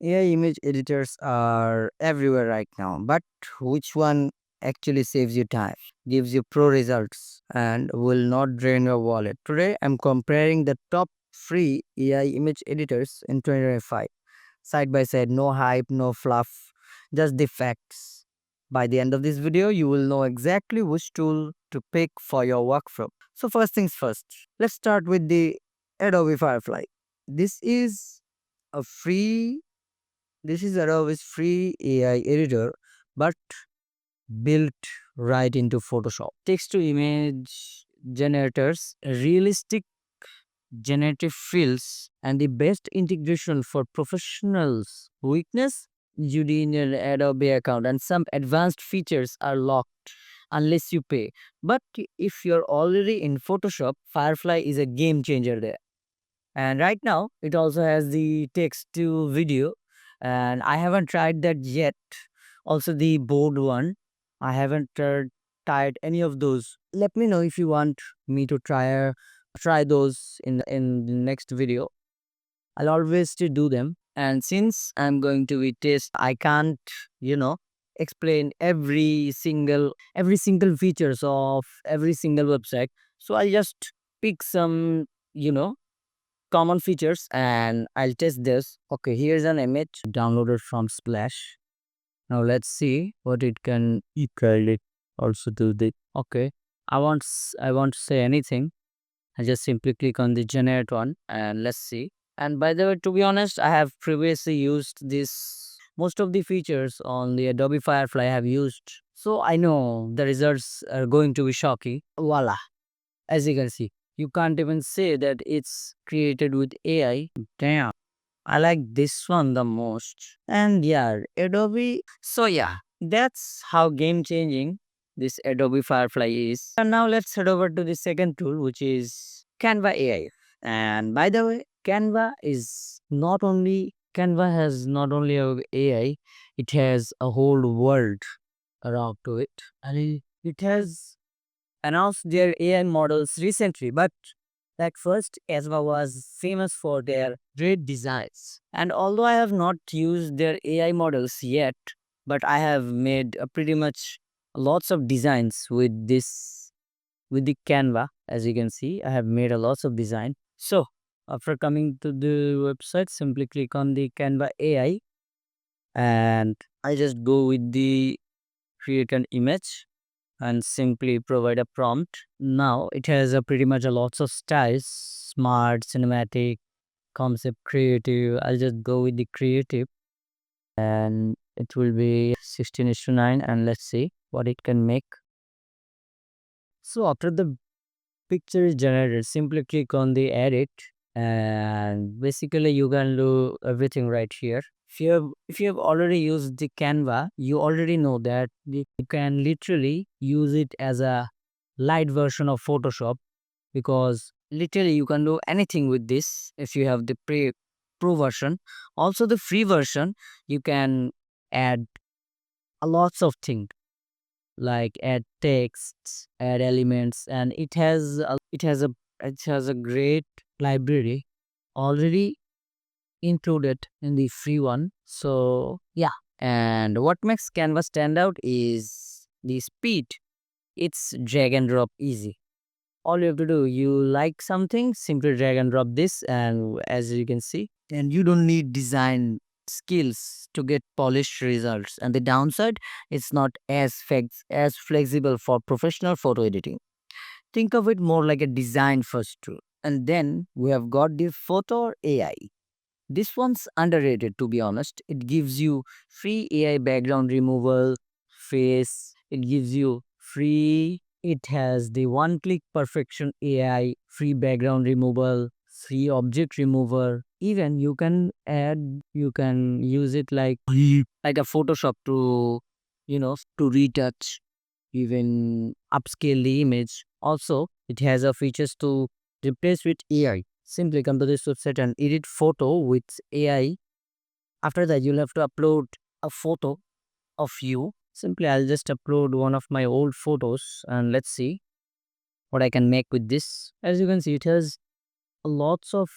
AI image editors are everywhere right now, but which one actually saves you time, gives you pro results, and will not drain your wallet? Today, I'm comparing the top free AI image editors in 2025. Side by side, no hype, no fluff, just the facts. By the end of this video, you will know exactly which tool to pick for your workflow. So, first things first, let's start with the Adobe Firefly. This is a free this is Adobe's free AI editor, but built right into Photoshop. Text to image generators, realistic generative fields, and the best integration for professionals. Weakness? You need an Adobe account, and some advanced features are locked unless you pay. But if you're already in Photoshop, Firefly is a game changer there. And right now it also has the text to video, and I haven't tried that yet. Also the board one, I haven't tried any of those. Let me know if you want me to try those in the next video. I'll always to do them, and since I'm going to be test, I can't, you know explain every single features of every single website. So I just pick some, you know common features, and I'll test this. Okay, here's an image downloaded from Splash. Now let's see what it can. You can it also do this. Okay, I won't say anything. I just simply click on the generate one and let's see. And by the way, to be honest, I have previously used this. Most of the features on the Adobe Firefly I have used. So I know the results are going to be shocking. Voila. As you can see, you can't even say that it's created with AI. Damn, I like this one the most. And yeah, Adobe. So yeah, that's how game changing this Adobe Firefly is. And now let's head over to the second tool, which is Canva AI. And by the way, Canva has not only a AI, it has a whole world around to it, and it has announced their AI models recently, but at first, Canva was famous for their great designs. And although I have not used their AI models yet, but I have made pretty much lots of designs with the Canva. As you can see, I have made a lots of design. So after coming to the website, simply click on the Canva AI, and I just go with the create an image and simply provide a prompt. Now it has a pretty much a lots of styles: smart, cinematic, concept, creative. I'll just go with the creative, and it will be 16:9, and let's see what it can make. So after the picture is generated, simply click on the edit, and basically you can do everything right here. If you have already used the Canva, you already know that you can literally use it as a light version of Photoshop, because literally you can do anything with this if you have the pro version. Also the free version, you can add a lots of things, like add texts, add elements, and it has a great library already included in the free one. So yeah, and what makes Canva stand out is the speed. It's drag and drop easy. All you have to do, you like something, simply drag and drop this, and as you can see, and you don't need design skills to get polished results. And the downside, it's not as flexible for professional photo editing. Think of it more like a design first tool. And then we have got the Fotor AI. This one's underrated, to be honest. It gives you free AI background removal, face. It gives you free. It has the one click perfection AI, free background removal, free object remover. Even you can use it like a Photoshop to retouch, even upscale the image. Also, it has a features to replace with AI. Simply come to this website and edit photo with AI. After that, you'll have to upload a photo of you. Simply, I'll just upload one of my old photos, and let's see what I can make with this. As you can see, it has lots of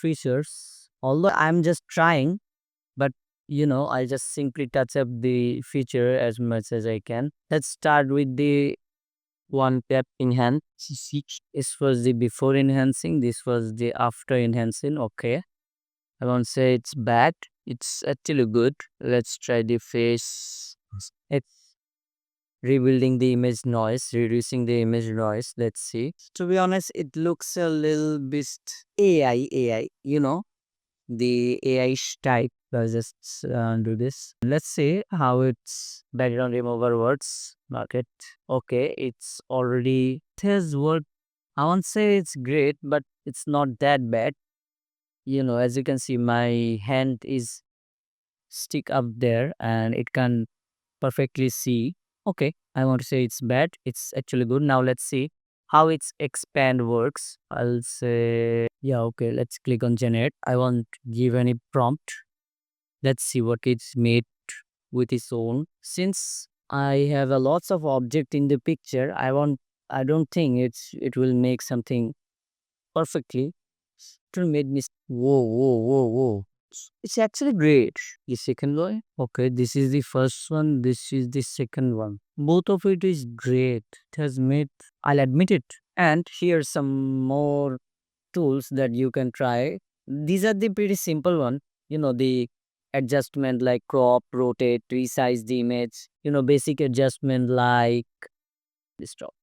features. Although I'm just trying, but I just simply touch up the feature as much as I can. Let's start with the one tap enhance. This was the before enhancing, this was the after enhancing. Okay, I won't say it's bad, it's actually good. Let's try the face. It's rebuilding the image noise, reducing the image noise. Let's see. To be honest, it looks a little bit AI, the AI type. Let's just do this. Let's see how it's background remover works. Market. Okay, it's already, it has worked. I won't say it's great, but it's not that bad. As you can see, my hand is stick up there and it can perfectly see. Okay, I want to say it's bad. It's actually good. Now let's see how its expand works. I'll say, yeah, okay, let's click on generate. I won't give any prompt. Let's see what it's made with its own. Since I have a lots of object in the picture, I don't think it will make something perfectly. It will make me whoa. It's actually great. The second one, okay, this is the first one, this is the second one. Both of it is great. It has made, I'll admit it. And here's some more tools that you can try. These are the pretty simple one. The adjustment like crop, rotate, resize the image. Basic adjustment like this top,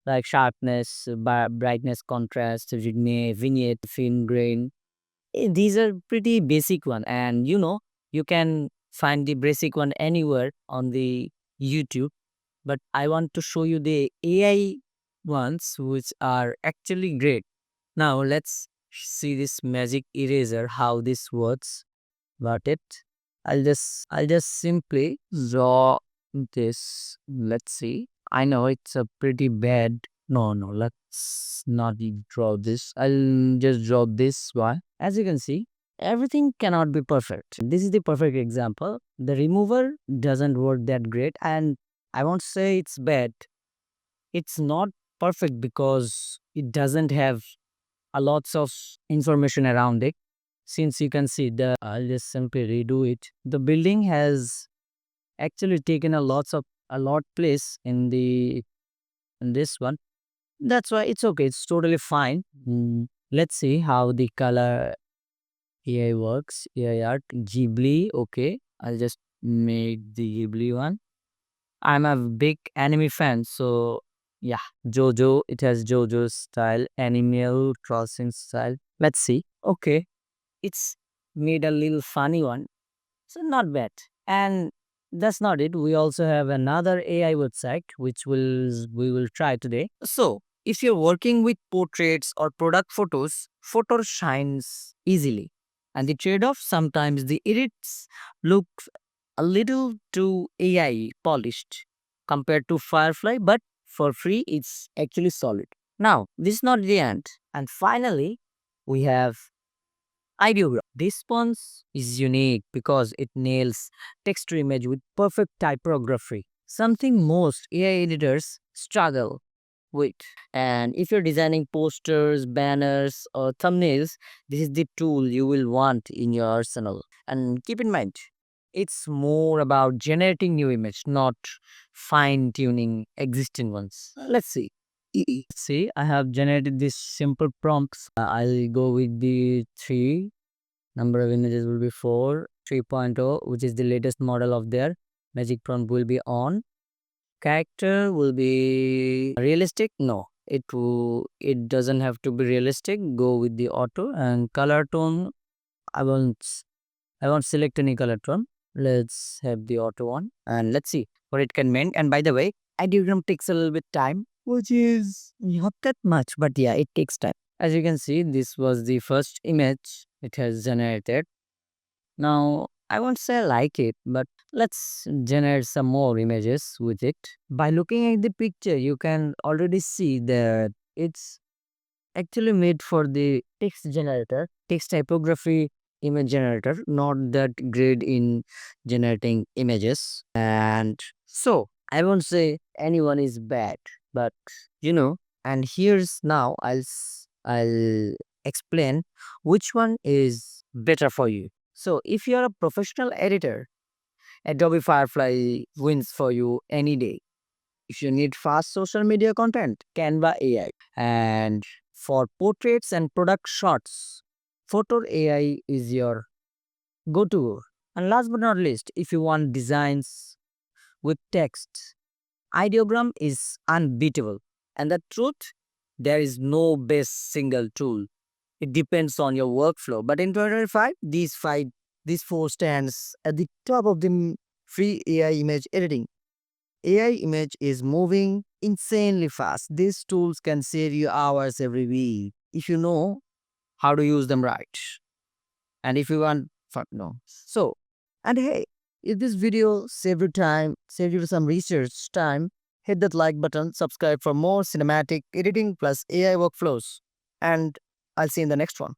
like sharpness, brightness, contrast, vignette, fin grain. These are pretty basic one, and you can find the basic one anywhere on the YouTube. But I want to show you the AI ones, which are actually great. Now let's see this magic eraser, how this works. Got it? I'll just simply draw this. Let's see. I know it's a pretty bad. No, let's not draw this. I'll just draw this one. As you can see, everything cannot be perfect. This is the perfect example. The remover doesn't work that great, and I won't say it's bad. It's not perfect because it doesn't have a lots of information around it. Since you can see, I'll just simply redo it. The building has actually taken a lot place in this one. That's why it's okay. It's totally fine. Let's see how the color AI works. AI art Ghibli. Okay, I'll just make the Ghibli one. I'm a big anime fan, so yeah, JoJo. It has JoJo style, animal crossing style. Let's see. Okay, it's made a little funny one, so not bad. And that's not it. We also have another AI website which we will try today. So if you're working with portraits or product photos, Fotor shines easily. And the trade-off, sometimes the edits look a little too AI polished compared to Firefly, but for free it's actually solid. Now, this is not the end. And finally, we have ideograph. This one is unique because it nails text to image with perfect typography, something most AI editors struggle with. And if you're designing posters, banners, or thumbnails, this is the tool you will want in your arsenal. And keep in mind, it's more about generating new image, not fine tuning existing ones. Let's see. See, I have generated these simple prompts. I'll go with the three. Number of images will be 4. 3.0, which is the latest model of their magic prompt, will be on. Character will be realistic. No, it doesn't have to be realistic. Go with the auto. And color tone, I won't I won't select any color tone. Let's have the auto one and let's see what it can mean. And by the way, ideogram takes a little bit time, which is not that much, but yeah, it takes time. As you can see, this was the first image it has generated. Now, I won't say I like it, but let's generate some more images with it. By looking at the picture, you can already see that it's actually made for the text generator, text typography image generator, not that great in generating images. And so I won't say anyone is bad, but and here's now I'll explain which one is better for you. So if you're a professional editor, Adobe Firefly wins for you any day. If you need fast social media content, Canva AI. And for portraits and product shots, Fotor AI is your go-to. And last but not least, if you want designs with text, ideogram is unbeatable. And the truth, there is no best single tool. It depends on your workflow. But in 2025, these four stands at the top of the free AI image editing. AI image is moving insanely fast. These tools can save you hours every week if you know how to use them right. And if you want, fuck no. So, and hey, if this video saved you time, saved you some research time, hit that like button, subscribe for more cinematic editing plus AI workflows. And I'll see you in the next one.